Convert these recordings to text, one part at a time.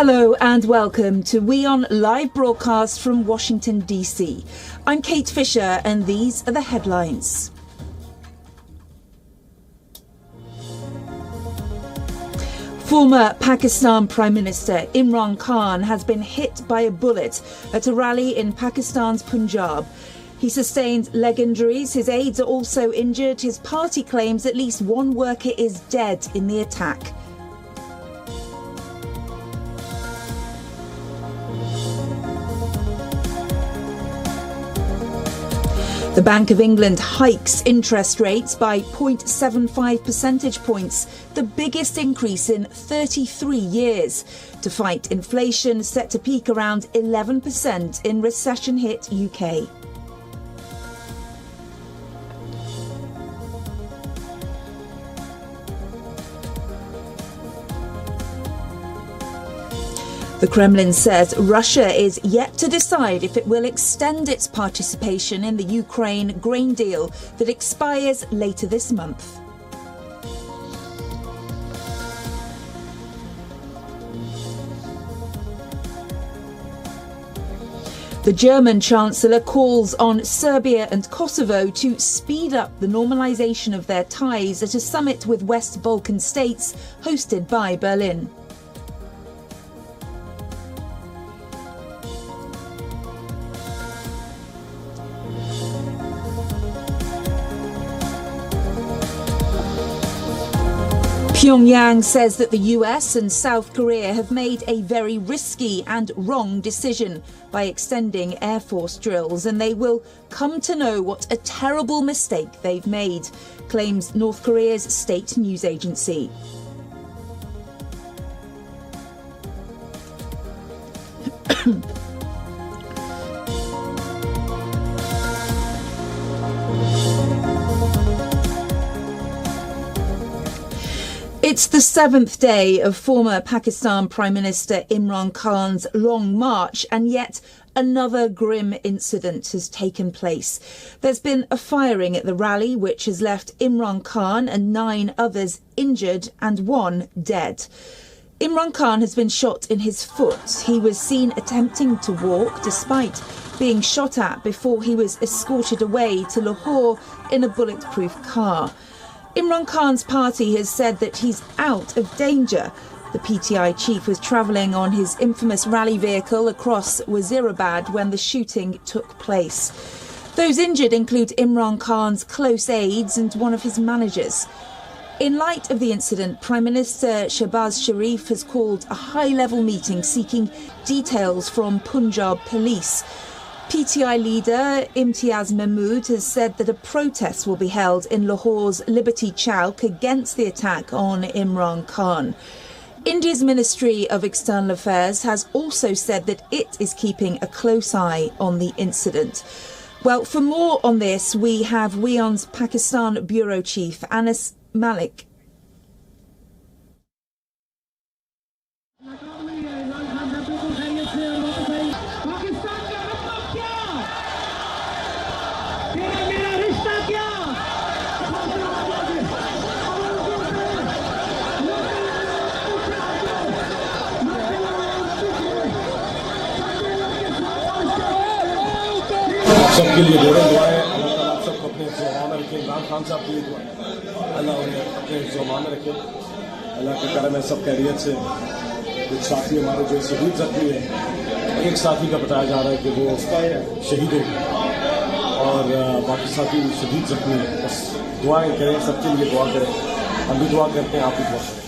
Hello and welcome to WION live broadcast from Washington, D.C. I'm Kate Fisher and these are the headlines. Former Pakistan Prime Minister Imran Khan has been hit by a bullet at a rally in Pakistan's Punjab. He sustained leg injuries. His aides are also injured. His party claims at least one worker is dead in the attack. The Bank of England hikes interest rates by 0.75 percentage points, the biggest increase in 33 years, to fight inflation set to peak around 11% in recession-hit UK. The Kremlin says Russia is yet to decide if it will extend its participation in the Ukraine grain deal that expires later this month. The German Chancellor calls on Serbia and Kosovo to speed up the normalisation of their ties at a summit with West Balkan states hosted by Berlin. Pyongyang says that the US and South Korea have made a very risky and wrong decision by extending Air Force drills, and they will come to know what a terrible mistake they've made, claims North Korea's state news agency. It's the seventh day of former Pakistan Prime Minister Imran Khan's long march, and yet another grim incident has taken place. There's been a firing at the rally, which has left Imran Khan and 9 others injured and 1 dead. Imran Khan has been shot in his foot. He was seen attempting to walk despite being shot at before he was escorted away to Lahore in a bulletproof car. Imran Khan's party has said that he's out of danger. The PTI chief was travelling on his infamous rally vehicle across Wazirabad when the shooting took place. Those injured include Imran Khan's close aides and one of his managers. In light of the incident, Prime Minister Shehbaz Sharif has called a high-level meeting seeking details from Punjab police. PTI leader Imtiaz Mahmood has said that a protest will be held in Lahore's Liberty Chowk against the attack on Imran Khan. India's Ministry of External Affairs has also said that it is keeping a close eye on the incident. Well, for more on this, we have WION's Pakistan Bureau Chief Anas Malik. सबके लिए बहुत दुआएं अल्लाह ताला आप सबको अपने ज़ुबान में रखे इमरान खान साहब के लिए दुआ अल्लाह उन्हें अपने ज़ुबान में रखे अल्लाह के करम है सब खैरियत से कुछ साथी हमारे जो शहीद जख्मी है एक साथी का बताया जा रहा है कि वो शहीद हो और बाकी साथी शहीद जख्मी है बस दुआएं करें सबके लिए दुआ करें हम भी दुआ करते हैं आप भी दुआ करें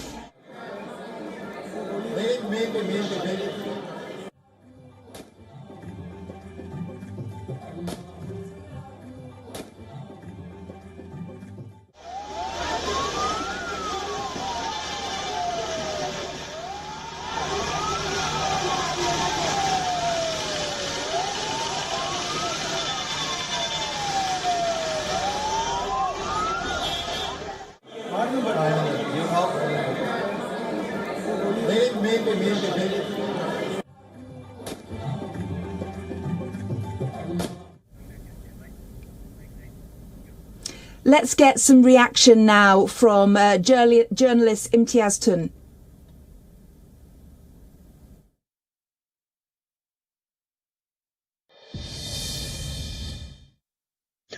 Let's get some reaction now from journalist Imtiaz Tun.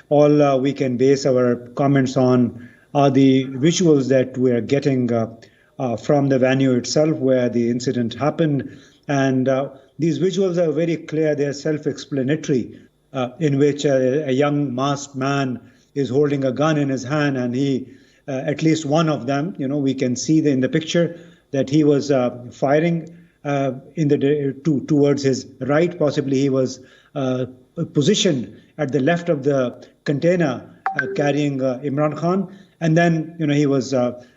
all we can base our comments on are the visuals that we are getting from the venue itself where the incident happened. And these visuals are very clear, they are self-explanatory, in which a young masked man is holding a gun in his hand, and he, at least one of them, we can see in the picture that he was firing towards his right. Possibly he was positioned at the left of the container carrying Imran Khan, and then he was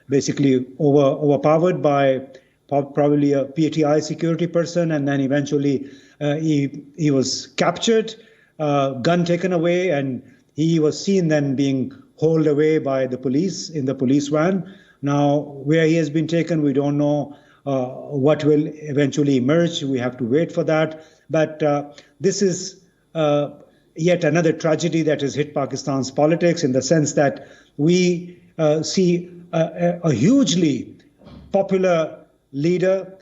basically overpowered by probably a PTI security person, and then eventually he was captured, gun taken away, and he was seen then being hauled away by the police in the police van. Now, where he has been taken, we don't know what will eventually emerge. We have to wait for that. But this is yet another tragedy that has hit Pakistan's politics, in the sense that we see a hugely popular leader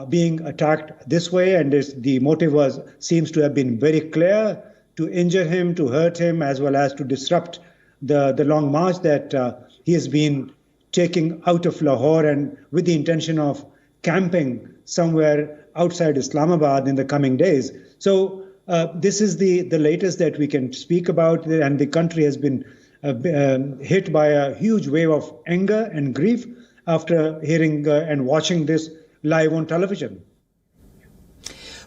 being attacked this way, and the motive seems to have been very clear: to injure him, to hurt him, as well as to disrupt the long march that he has been taking out of Lahore, and with the intention of camping somewhere outside Islamabad in the coming days. So this is the latest that we can speak about, and the country has been hit by a huge wave of anger and grief after hearing and watching this live on television.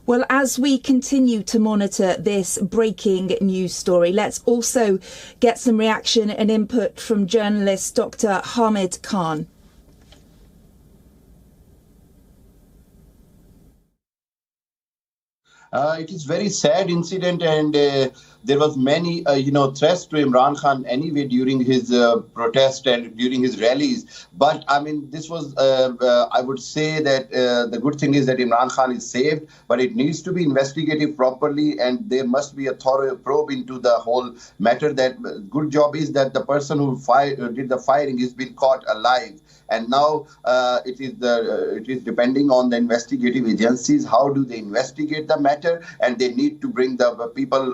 Well, as we continue to monitor this breaking news story, let's also get some reaction and input from journalist Dr. Hamid Khan. It is very sad incident, and there was many, threats to Imran Khan anyway during his protest and during his rallies. But I mean, this was, I would say that the good thing is that Imran Khan is saved, but it needs to be investigated properly, and there must be a thorough probe into the whole matter. That good job is that the person who did the firing has been caught alive. And now it is depending on the investigative agencies. How do they investigate the matter? And they need to bring the people,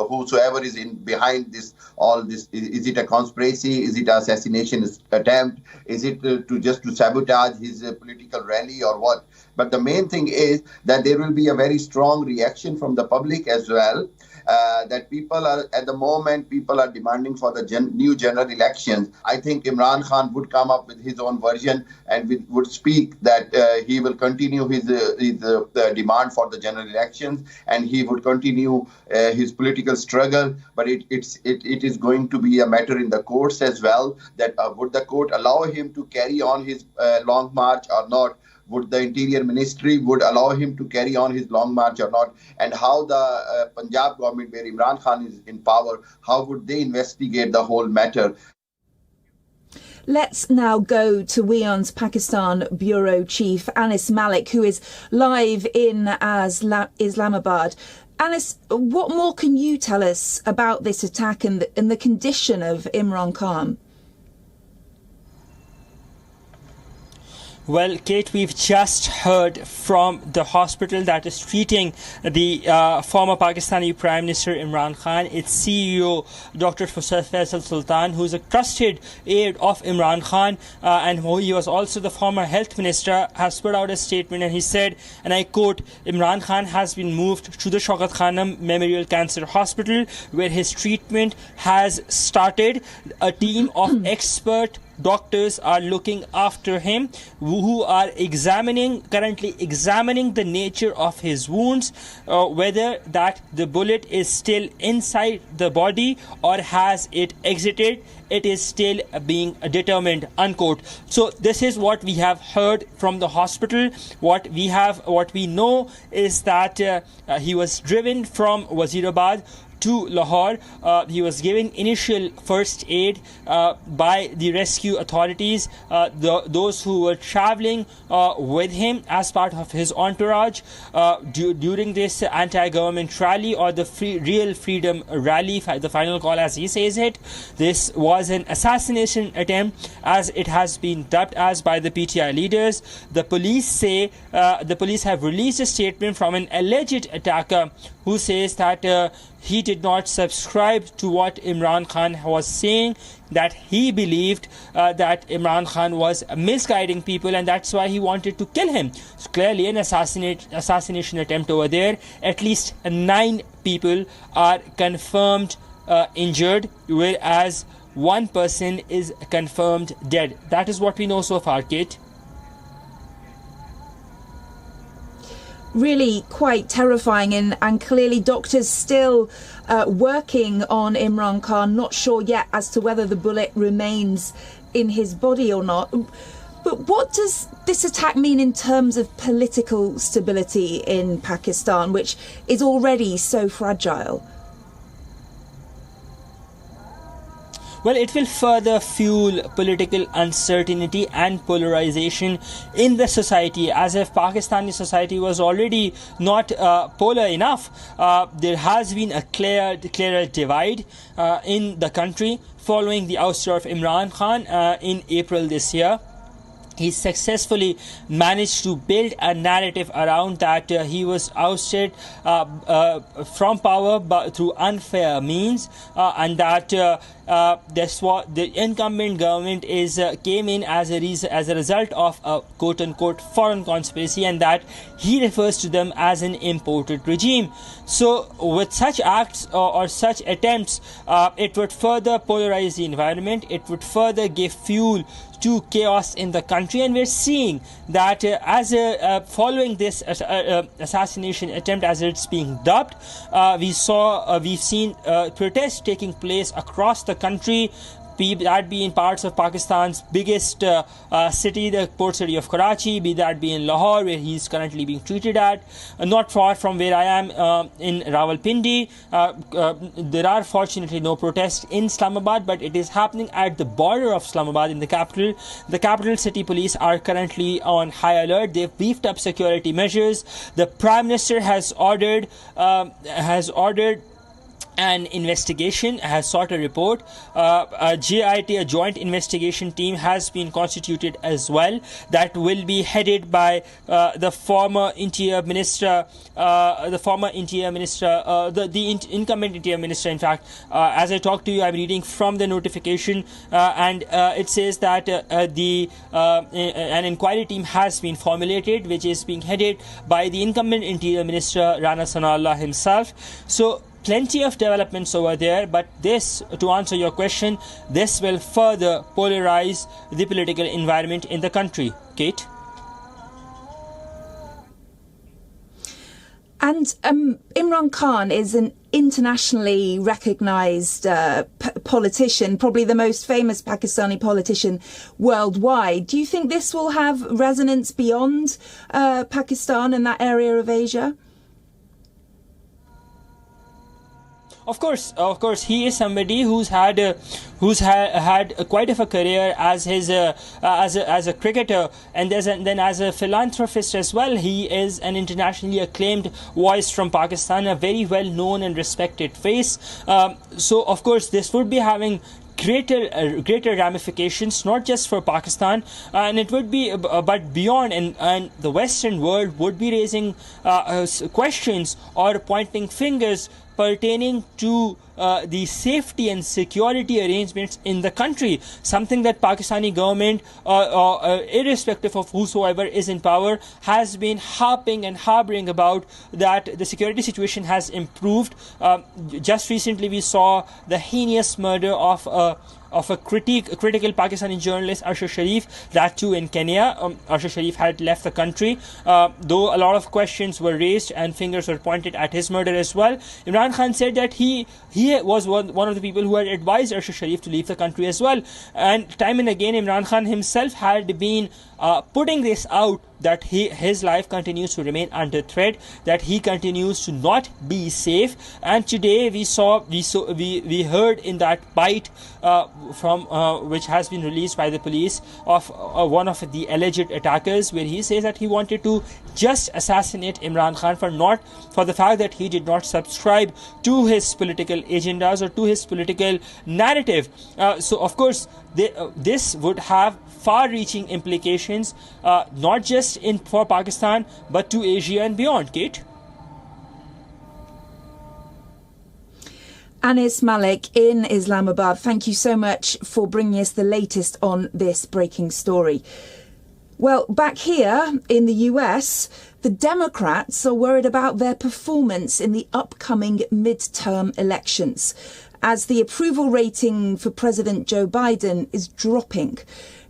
whosoever is behind this, all this. Is it a conspiracy? Is it an assassination attempt? Is it to sabotage his political rally or what? But the main thing is that there will be a very strong reaction from the public as well. That people are, at the moment, people are demanding for the new general elections. I think Imran Khan would come up with his own version and would speak that he will continue his demand for the general elections, and he would continue his political struggle. But it is going to be a matter in the courts as well, that would the court allow him to carry on his long march or not? Would the Interior Ministry would allow him to carry on his long march or not? And how the Punjab government, where Imran Khan is in power, how would they investigate the whole matter? Let's now go to WION's Pakistan Bureau Chief, Anis Malik, who is live in Islamabad. Anis, what more can you tell us about this attack and the condition of Imran Khan? Well, Kate, we've just heard from the hospital that is treating the former Pakistani Prime Minister Imran Khan. Its CEO, Dr. Faisal Sultan, who's a trusted aide of Imran Khan, and he was also the former health minister, has put out a statement, and he said, and I quote, Imran Khan has been moved to the Shaukat Khanum Memorial Cancer Hospital, where his treatment has started. A team of expert doctors are looking after him, who are currently examining the nature of his wounds, whether that the bullet is still inside the body or has it exited. It is still being determined, unquote. So this is what we have heard from the hospital. What we know is that he was driven from Wazirabad to Lahore. He was given initial first aid by the rescue authorities, those who were traveling with him as part of his entourage during this anti-government rally, or the Real Freedom Rally, the final call as he says it. This was an assassination attempt, as it has been dubbed as by the PTI leaders. The police have released a statement from an alleged attacker who says that he did not subscribe to what Imran Khan was saying, that he believed that Imran Khan was misguiding people, and that's why he wanted to kill him. So clearly an assassination attempt over there. At least 9 people are confirmed injured, whereas 1 person is confirmed dead. That is what we know so far, Kate. Really quite terrifying, and clearly doctors still working on Imran Khan, not sure yet as to whether the bullet remains in his body or not. But what does this attack mean in terms of political stability in Pakistan, which is already so fragile? Well, it will further fuel political uncertainty and polarization in the society, as if Pakistani society was already not polar enough. There has been a clearer divide in the country following the ouster of Imran Khan in April this year. He successfully managed to build a narrative around that he was ousted from power through unfair means, and that that's what the incumbent government came in as a result of a quote-unquote foreign conspiracy, and that he refers to them as an imported regime. So with such acts or such attempts, it would further polarize the environment. It would further give fuel to chaos in the country, and we're seeing that following this assassination attempt, as it's being dubbed, we've seen protests taking place across the country, be that be in parts of Pakistan's biggest city, the port city of Karachi, be that be in Lahore, where he's currently being treated at, not far from where I am in Rawalpindi. There are fortunately no protests in Islamabad, but it is happening at the border of Islamabad in the capital. The capital city police are currently on high alert. They've beefed up security measures. The Prime Minister has ordered an investigation, has sought a report. A joint investigation team, has been constituted as well, that will be headed by the former interior minister, the incumbent interior minister. In fact, as I talk to you, I'm reading from the notification, and it says that an inquiry team has been formulated, which is being headed by the incumbent interior minister Rana Sanallah himself. So plenty of developments over there, but this, to answer your question, this will further polarize the political environment in the country. Kate? And Imran Khan is an internationally recognised politician, probably the most famous Pakistani politician worldwide. Do you think this will have resonance beyond Pakistan and that area of Asia? Of course, he is somebody who's had quite of a career as a cricketer, and then as a philanthropist as well. He is an internationally acclaimed voice from Pakistan, a very well known and respected face. So of course, this would be having greater ramifications, not just for Pakistan, and it would be but beyond, and the Western world would be raising questions or pointing fingers pertaining to the safety and security arrangements in the country, something that Pakistani government, irrespective of whosoever is in power, has been harping and harboring about, that the security situation has improved. Just recently we saw the heinous murder of a critical Pakistani journalist, Arshad Sharif, that too in Kenya. Arshad Sharif had left the country, though a lot of questions were raised and fingers were pointed at his murder as well. Imran Khan said that he was one of the people who had advised Arshad Sharif to leave the country as well. And time and again, Imran Khan himself had been putting this out, that his life continues to remain under threat, that he continues to not be safe. And today we heard in that bite from which has been released by the police of one of the alleged attackers, where he says that he wanted to just assassinate Imran Khan for the fact that he did not subscribe to his political agendas or to his political narrative. So of course this would have far-reaching implications, not just for Pakistan, but to Asia and beyond. Kate? Anis Malik in Islamabad, thank you so much for bringing us the latest on this breaking story. Well, back here in the US, the Democrats are worried about their performance in the upcoming midterm elections, as the approval rating for President Joe Biden is dropping.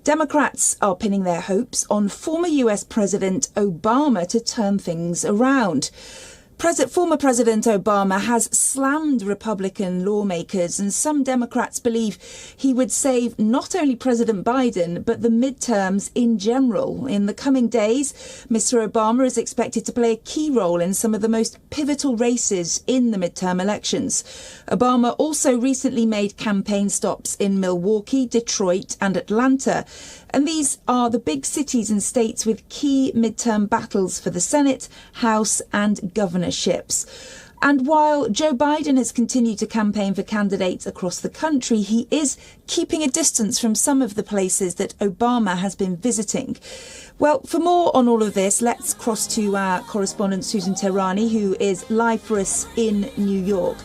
Democrats are pinning their hopes on former US President Obama to turn things around. Former President Obama has slammed Republican lawmakers, and some Democrats believe he would save not only President Biden, but the midterms in general. In the coming days, Mr. Obama is expected to play a key role in some of the most pivotal races in the midterm elections. Obama also recently made campaign stops in Milwaukee, Detroit, and Atlanta. And these are the big cities and states with key midterm battles for the Senate, House, and governorships. And while Joe Biden has continued to campaign for candidates across the country, he is keeping a distance from some of the places that Obama has been visiting. Well, for more on all of this, let's cross to our correspondent Susan Tehrani, who is live for us in New York.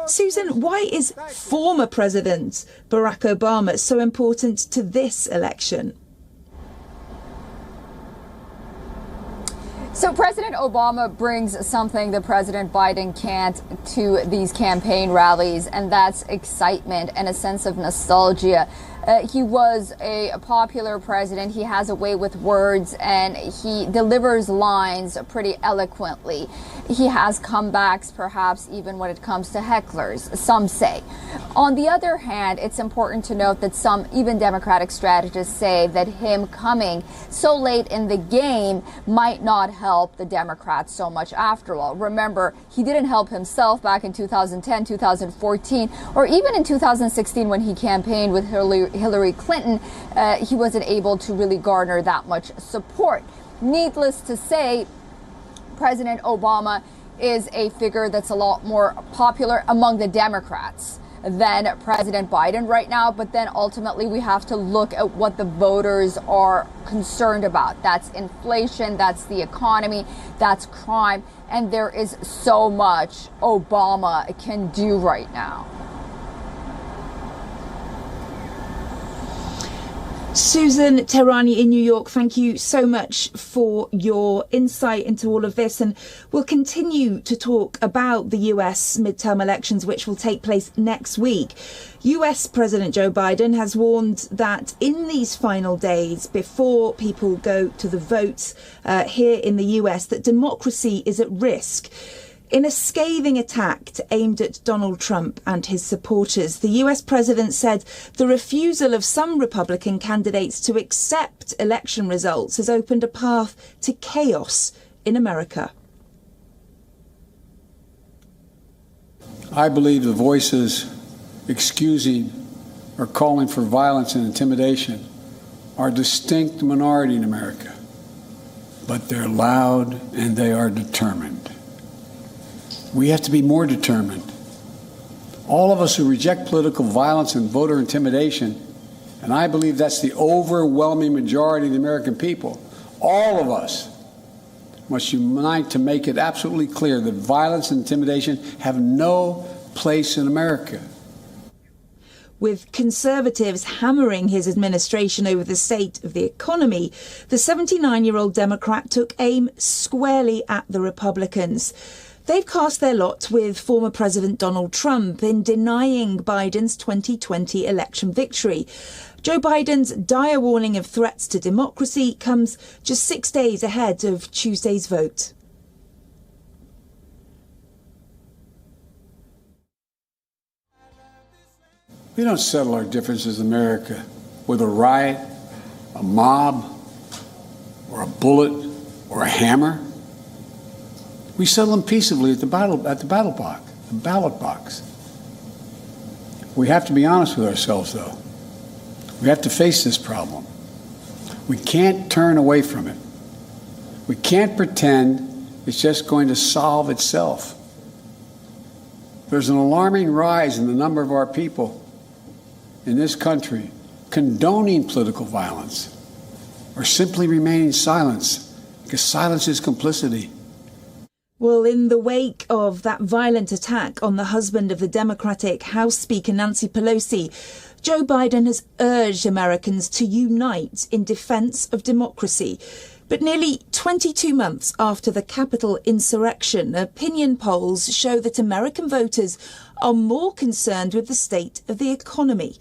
Susan, why is former President Barack Obama so important to this election? So President Obama brings something that President Biden can't to these campaign rallies, and that's excitement and a sense of nostalgia. He was a popular president. He has a way with words, and he delivers lines pretty eloquently. He has comebacks, perhaps even when it comes to hecklers, some say. On the other hand, it's important to note that some, even Democratic strategists, say that him coming so late in the game might not help the Democrats so much after all. Remember, he didn't help himself back in 2010, 2014, or even in 2016 when he campaigned with Hillary Clinton. He wasn't able to really garner that much support. Needless to say, President Obama is a figure that's a lot more popular among the Democrats than President Biden right now. But then ultimately we have to look at what the voters are concerned about. That's inflation, that's the economy, that's crime. And there is so much Obama can do right now. Susan Tehrani in New York, thank you so much for your insight into all of this. And we'll continue to talk about the US midterm elections, which will take place next week. US President Joe Biden has warned that in these final days, before people go to the votes here in the US, that democracy is at risk. In a scathing attack aimed at Donald Trump and his supporters, the US president said the refusal of some Republican candidates to accept election results has opened a path to chaos in America. I believe the voices excusing or calling for violence and intimidation are a distinct minority in America, but they're loud and they are determined. We have to be more determined. All of us who reject political violence and voter intimidation, and I believe that's the overwhelming majority of the American people, all of us must unite to make it absolutely clear that violence and intimidation have no place in America. With conservatives hammering his administration over the state of the economy, the 79-year-old Democrat took aim squarely at the Republicans. They've cast their lot with former President Donald Trump in denying Biden's 2020 election victory. Joe Biden's dire warning of threats to democracy comes just 6 days ahead of Tuesday's vote. We don't settle our differences in America with a riot, a mob, or a bullet, or a hammer. We settle them peaceably at the ballot box. We have to be honest with ourselves, though. We have to face this problem. We can't turn away from it. We can't pretend it's just going to solve itself. There's an alarming rise in the number of our people in this country condoning political violence or simply remaining silent, because silence is complicity. Well, in the wake of that violent attack on the husband of the Democratic House Speaker Nancy Pelosi, Joe Biden has urged Americans to unite in defense of democracy. But nearly 22 months after the Capitol insurrection, opinion polls show that American voters are more concerned with the state of the economy.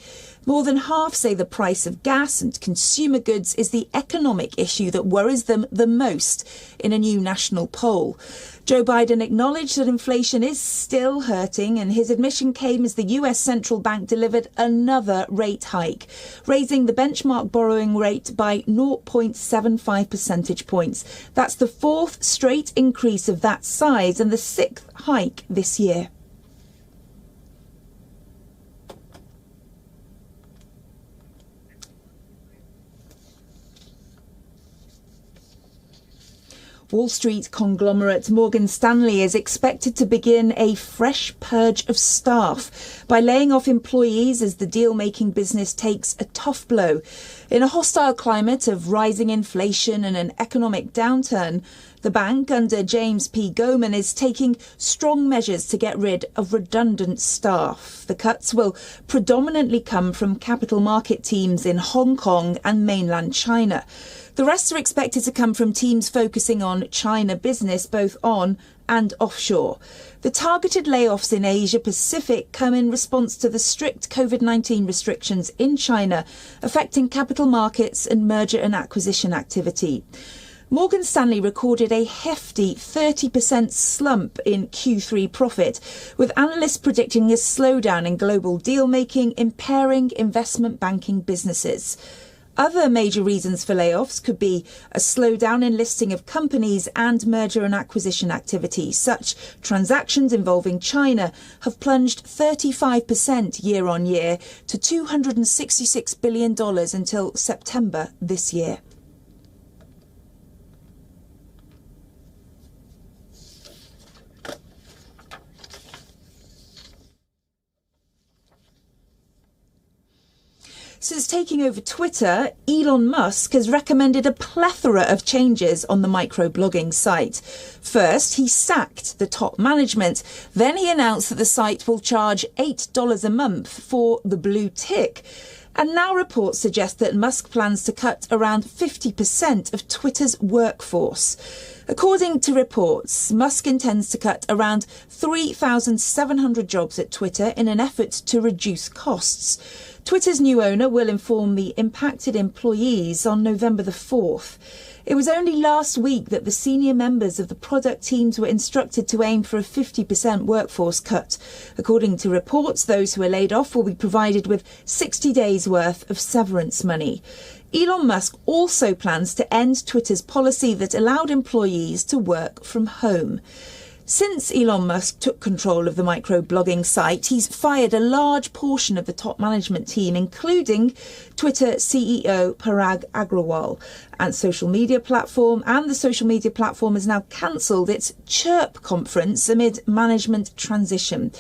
More than half say the price of gas and consumer goods is the economic issue that worries them the most in a new national poll. Joe Biden acknowledged that inflation is still hurting, and his admission came as the US Central Bank delivered another rate hike, raising the benchmark borrowing rate by 0.75 percentage points. That's the fourth straight increase of that size and the sixth hike this year. Wall Street conglomerate Morgan Stanley is expected to begin a fresh purge of staff by laying off employees as the deal-making business takes a tough blow. In a hostile climate of rising inflation and an economic downturn, the bank under James P. Goman is taking strong measures to get rid of redundant staff. The cuts will predominantly come from capital market teams in Hong Kong and mainland China. The rest are expected to come from teams focusing on China business, both on and offshore. The targeted layoffs in Asia Pacific come in response to the strict COVID-19 restrictions in China, affecting capital markets and merger and acquisition activity. Morgan Stanley recorded a hefty 30% slump in Q3 profit, with analysts predicting a slowdown in global deal-making, impairing investment banking businesses. Other major reasons for layoffs could be a slowdown in listing of companies and merger and acquisition activity. Such transactions involving China have plunged 35% year on year to $266 billion until September this year. Since taking over Twitter, Elon Musk has recommended a plethora of changes on the microblogging site. First, he sacked the top management. Then he announced that the site will charge $8 a month for the blue tick. And now reports suggest that Musk plans to cut around 50% of Twitter's workforce. According to reports, Musk intends to cut around 3,700 jobs at Twitter in an effort to reduce costs. Twitter's new owner will inform the impacted employees on November the 4th. It was only last week that the senior members of the product teams were instructed to aim for a 50% workforce cut. According to reports, those who are laid off will be provided with 60 days' worth of severance money. Elon Musk also plans to end Twitter's policy that allowed employees to work from home. Since Elon Musk took control of the microblogging site, he's fired a large portion of the top management team, including Twitter CEO Parag Agrawal. And the social media platform has now cancelled its Chirp conference amid management transition.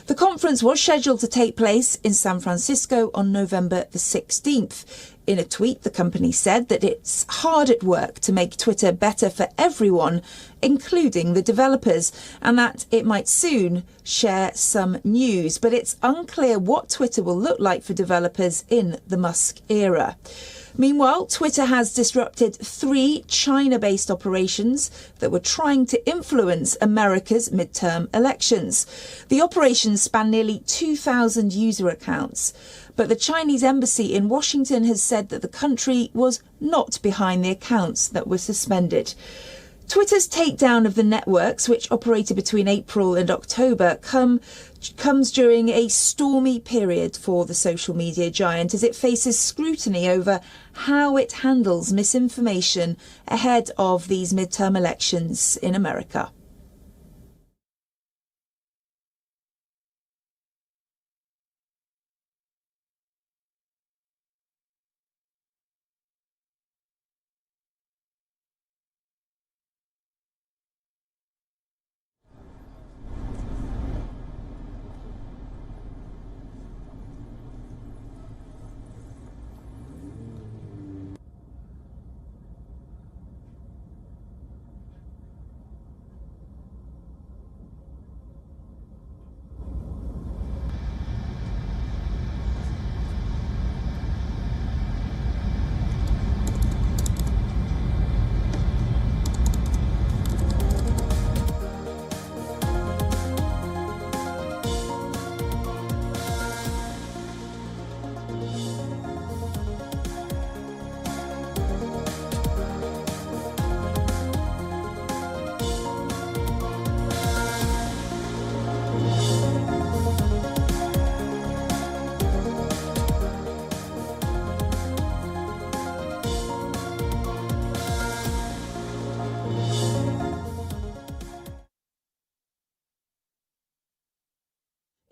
The conference was scheduled to take place in San Francisco on November the 16th. In a tweet, the company said that it's hard at work to make Twitter better for everyone, including the developers, and that it might soon share some news. But it's unclear what Twitter will look like for developers in the Musk era. Meanwhile, Twitter has disrupted 3 China-based operations that were trying to influence America's midterm elections. The operations span nearly 2,000 user accounts. But the Chinese embassy in Washington has said that the country was not behind the accounts that were suspended. Twitter's takedown of the networks, which operated between April and October, comes during a stormy period for the social media giant as it faces scrutiny over how it handles misinformation ahead of these midterm elections in America.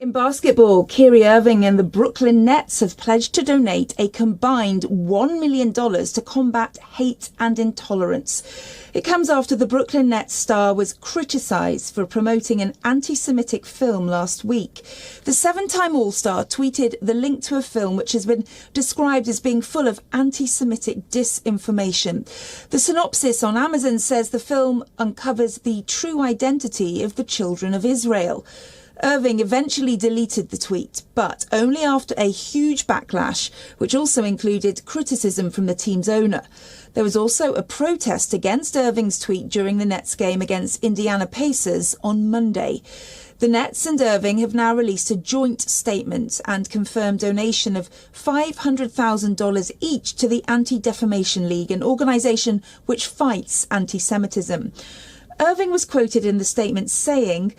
In basketball, Kyrie Irving and the Brooklyn Nets have pledged to donate a combined $1 million to combat hate and intolerance. It comes after the Brooklyn Nets star was criticised for promoting an anti-Semitic film last week. The seven-time All-Star tweeted the link to a film which has been described as being full of anti-Semitic disinformation. The synopsis on Amazon says the film uncovers the true identity of the children of Israel. Irving eventually deleted the tweet, but only after a huge backlash, which also included criticism from the team's owner. There was also a protest against Irving's tweet during the Nets game against Indiana Pacers on Monday. The Nets and Irving have now released a joint statement and confirmed donation of $500,000 each to the Anti-Defamation League, an organisation which fights anti-Semitism. Irving was quoted in the statement saying,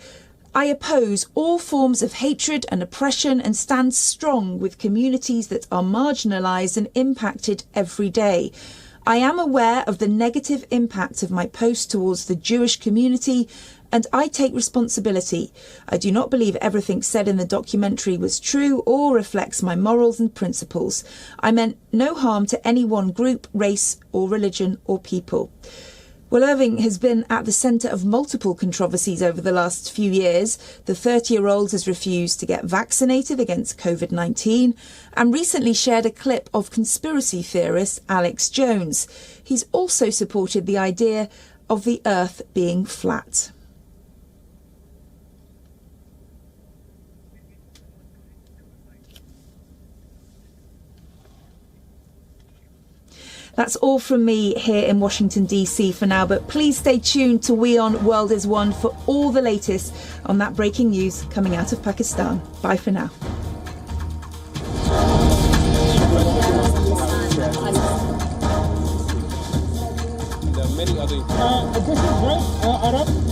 "I oppose all forms of hatred and oppression and stand strong with communities that are marginalised and impacted every day. I am aware of the negative impact of my post towards the Jewish community, and I take responsibility. I do not believe everything said in the documentary was true or reflects my morals and principles. I meant no harm to any one group, race or religion or people." Well, Irving has been at the centre of multiple controversies over the last few years. The 30-year-old has refused to get vaccinated against COVID-19 and recently shared a clip of conspiracy theorist Alex Jones. He's also supported the idea of the Earth being flat. That's all from me here in Washington, D.C. for now, but please stay tuned to WION World is One for all the latest on that breaking news coming out of Pakistan. Bye for now. This is right, Arab.